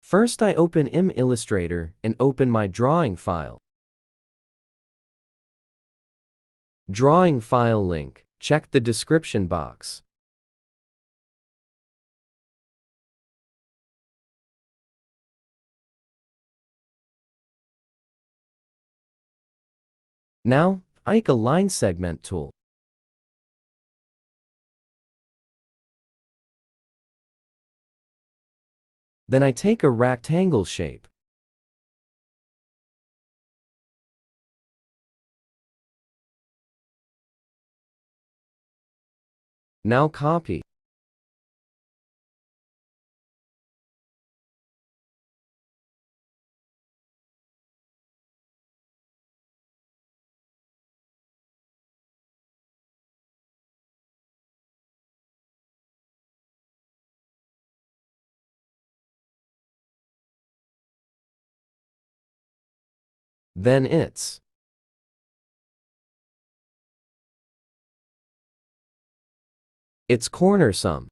First I open Illustrator and open my drawing file. Drawing file link, check the description box. Now, I take a line segment tool. Then I take a rectangle shape. Now copy. Then it's corner sum.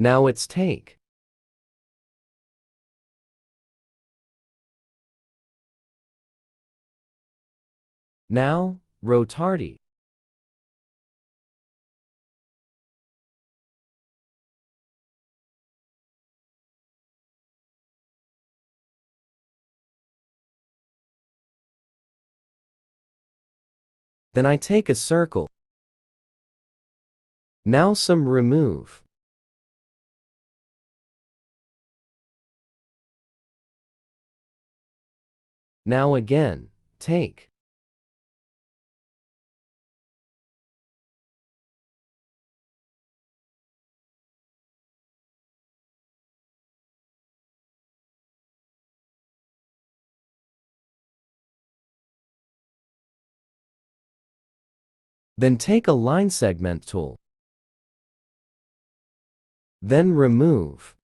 Now it's take. Now, rotardy. Then I take a circle. Now some remove. Now again, take. Then take a line segment tool. Then remove.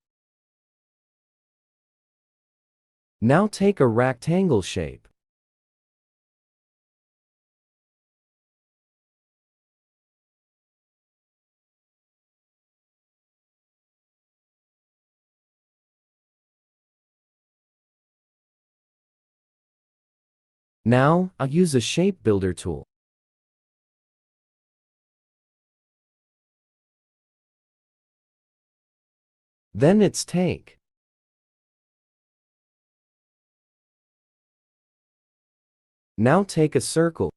Now take a rectangle shape. Now, I'll use a shape builder tool. Then it's take. Now take a circle.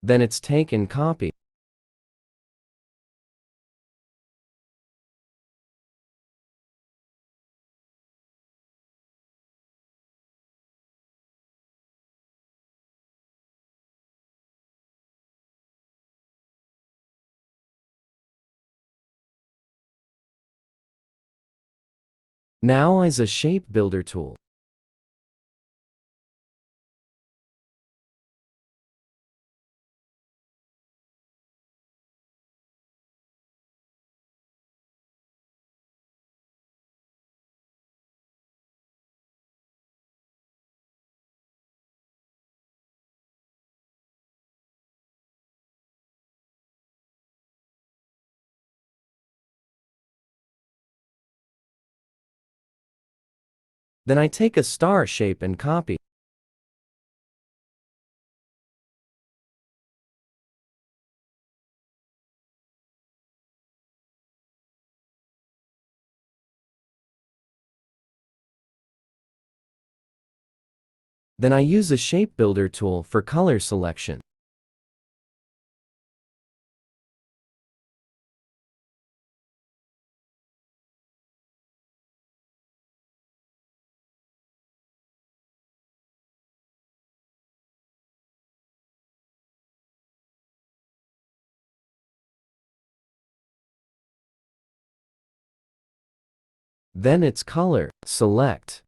Then it's take and copy. Now as a shape builder tool. Then I take a star shape and copy. Then I use a shape builder tool for color selection. Then its color, select.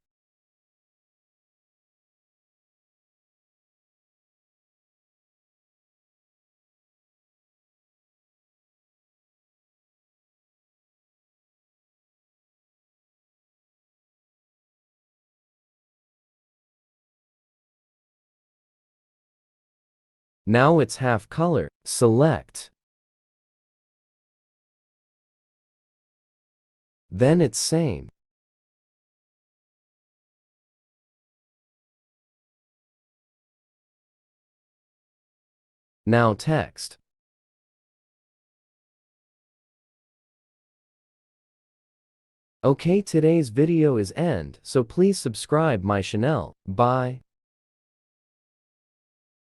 Now it's half color, select. Then it's same. Now text. Okay, today's video is end, so please subscribe my channel. Bye.